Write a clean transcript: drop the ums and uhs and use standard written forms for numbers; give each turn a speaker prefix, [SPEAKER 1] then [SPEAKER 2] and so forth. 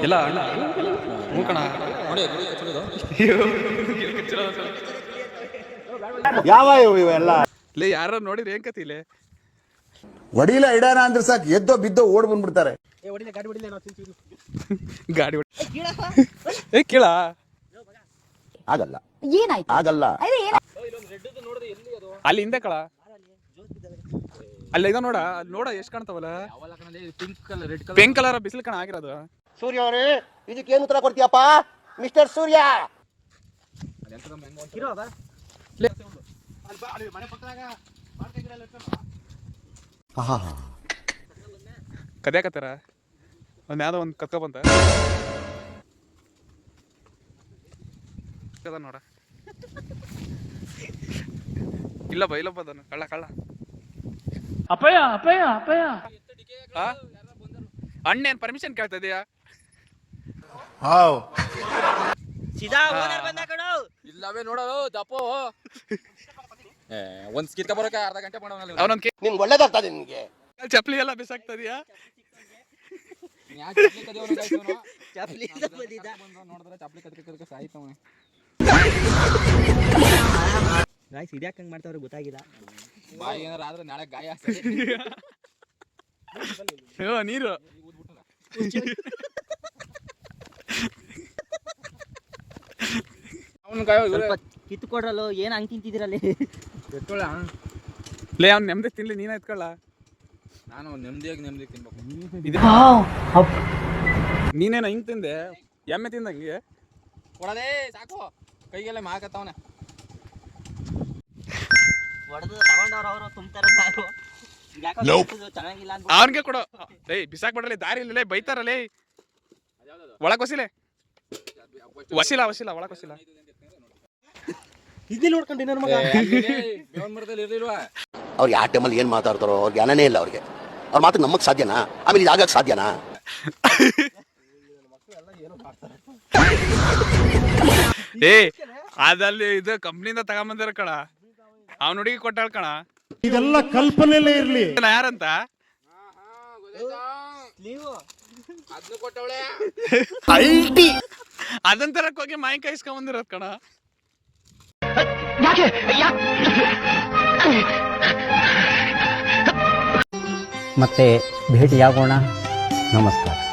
[SPEAKER 1] ಇಲ್ಲ ಅಣ್ಣ ಮೂಕಣ
[SPEAKER 2] ಯಾವ ಇವೆಲ್ಲ
[SPEAKER 1] ಲೇ ಯಾರ ನೋಡಿದ್ರೆ ಏನ್ ಕತಿಲೆ
[SPEAKER 2] ಒಡಿಲ ಇಡಾನ ಅಂದ್ರೆ ಸಾಕು ಎದ್ದೋ ಬಿದ್ದೋ ಓಡ್ ಬಂದ್ಬಿಡ್ತಾರೆ.
[SPEAKER 1] ಗಾಡಿ ಏ ಕೇಳ
[SPEAKER 2] ಆಗಲ್ಲ
[SPEAKER 3] ಏನಾಯ್ತು
[SPEAKER 2] ಆಗಲ್ಲ
[SPEAKER 1] ಅಲ್ಲಿ ಹಿಂದೆ ಕಳ ಅಲ್ಲಿ ಇದ ನೋಡ ಅಲ್ಲಿ ನೋಡ ಎಷ್ಟ್ ಕಾಣ್ತಾವಲ್ಲ ಪಿಂಕ್ ಕಲರ್ ಬಿಸಿಲು ಕಣ ಆಗಿರೋದು.
[SPEAKER 2] ಸೂರ್ಯ ಅವರೇ ಇದಕ್ಕೆ ಏನು ಉತ್ತರ ಕೊಡ್ತೀಯಪ್ಪ ಮಿಸ್ಟರ್ ಸೂರ್ಯ?
[SPEAKER 1] ಕದ್ಯಾಕತ್ತಾರ ಒಂದ್ ಯಾವ್ದೋ ಒಂದ್ ಕತ್ಕ ಬಂತ ನೋಡ ಇಲ್ಲಪ್ಪ ಇಲ್ಲಪ್ಪ ಅದನ್ನು ಕಳ್ಳ ಕಳ್ಳ
[SPEAKER 4] ಅಪ್ಪಯ್ಯ ಅಪ್ಪಯ್ಯ ಅಪ್ಪಯ್ಯ
[SPEAKER 1] ಅಣ್ಣ ಏನ್ ಪರ್ಮಿಷನ್ ಕೇಳ್ತಾ ಇದೀಯಾ?
[SPEAKER 5] ಸೀದಾ ಓನರ್ ಬಂದ ಕಣೋ.
[SPEAKER 6] ಇಲ್ಲವೇ ನೋಡೋ ದಪ್ಪೋ ಒಂದ್ ಸ್ಕಿರ್ಕ ಬರೋಕೆ ಅರ್ಧ ಗಂಟೆ ಮಾಡೋಣ.
[SPEAKER 1] ಅವನೊಂದ್
[SPEAKER 2] ನಿನ್ಗೆ ಒಳ್ಳೇದಾಗ್ತದೆ ನಿನ್ಗೆ.
[SPEAKER 1] ಚಪ್ಲಿ ಎಲ್ಲ ಬಿಸಾಕ್ತದ್ಯಾ?
[SPEAKER 5] ಚಪ್ಲಿ ಬಂದಿದ್ದ
[SPEAKER 6] ನೋಡಿದ್ರೆ ಚಪ್ಲಿ ಕದ್ಕ ಸಾಯ್ತವ.
[SPEAKER 5] ಗಾಯ್ಸ್ ಇದ್ಯಾಕೆ ಹಂಗೆ ಮಾಡ್ತಾವ್ರೆ ಗೊತ್ತಾಗಿಲ್ಲ.
[SPEAKER 6] ಬಾಯಿ ಏನಾರ ಆದ್ರೆ ನಾಳೆ ಗಾಯ
[SPEAKER 1] ನೀರು
[SPEAKER 5] ಸ್ವಲ್ಪ ಕಿತ್ತು ಕೊಡ್ರಲ್ಲ, ಏನ್ ಹಂಗ್ ತಿಂತಿದಿರಲ್ಲಿ?
[SPEAKER 1] ಲೇ ಅವ್ನು ನೆಮ್ಮದಿ ತಿನ್ಲಿ, ನೀನ ಎತ್ಕೊಳ್ಳ.
[SPEAKER 6] ನಾನು ನೆಮ್ಮದಿಯಾಗಿ ತಿನ್ಬೇಕು.
[SPEAKER 1] ನೀನೇನ ಹಿಂಗ್ ತಿಂದೆ? ಎಮ್ಮೆ ತಿಂದಂಗೆ
[SPEAKER 6] ಕೊಡಲೇ ಸಾಕು, ಕೈಗೆಲ್ಲ ಮಾಕತ್ತವನ.
[SPEAKER 5] ಹೊಡೆದು ತಗೊಂಡವ್ರು ಅವರು ತುಂಬ್ತಾರ ಸಾಕು. ಚೆನ್ನಾಗಿಲ್ಲ
[SPEAKER 1] ಅವ್ನಿಗೆ ಕೊಡು. ಲೇ ಬಿಸಾಕ್ ಬಿಡ್ರಲೇ, ದಾರಿ ಇಲ್ಲ ಬೈತಾರಲೇ. ಒಳಕ್ ವಸಿಲೆ ವಸಿಲ ವಸಿಲ ಒಳಕ್ ವಸಿಲ.
[SPEAKER 5] ಇಲ್ಲಿ ನೋಡ್ಕೊಂಡು ನನ್ನ ಮಗ
[SPEAKER 6] ಮರದಲ್ಲಿ ಇರ್ಲಿಲ್ವಾ?
[SPEAKER 2] ಅವ್ರು ಯಾವ ಟೈಮಲ್ಲಿ ಏನ್ ಮಾತಾಡ್ತಾರೋ ಅವ್ರಿಗೆ ಜ್ಞಾನನೇ ಇಲ್ಲ ಅವ್ರಿಗೆ. ಅವ್ರ ಮಾತು ನಮಗ್ ಸಾಧ್ಯನಾ? ಆಮೇಲೆ ಇದು ಆಗಕ್ ಸಾಧ್ಯನಾ?
[SPEAKER 1] ಏ ಅದಲ್ಲಿ ಇದು ಕಂಪ್ನಿಯಿಂದ ತಗೊಂಬಂದಿರ ಕಣ, ಅವ್ನ ಹುಡುಗಿ ಕೊಟ್ಟಾಳ ಕಣ.
[SPEAKER 7] ಇದೆಲ್ಲ ಕಲ್ಪನೆಲ್ಲೇ ಇರ್ಲಿ.
[SPEAKER 1] ಯಾರಂತ ಅದನ್ ತರಕ್ ಹೋಗಿ ಮಾಯಿಕಾಯಿ ಇಸ್ಕೊಂಬಂದಿರೋದ್ ಕಣ.
[SPEAKER 8] ಮತ್ತೆ ಭೇಟಿಯಾಗೋಣ. ನಮಸ್ಕಾರ.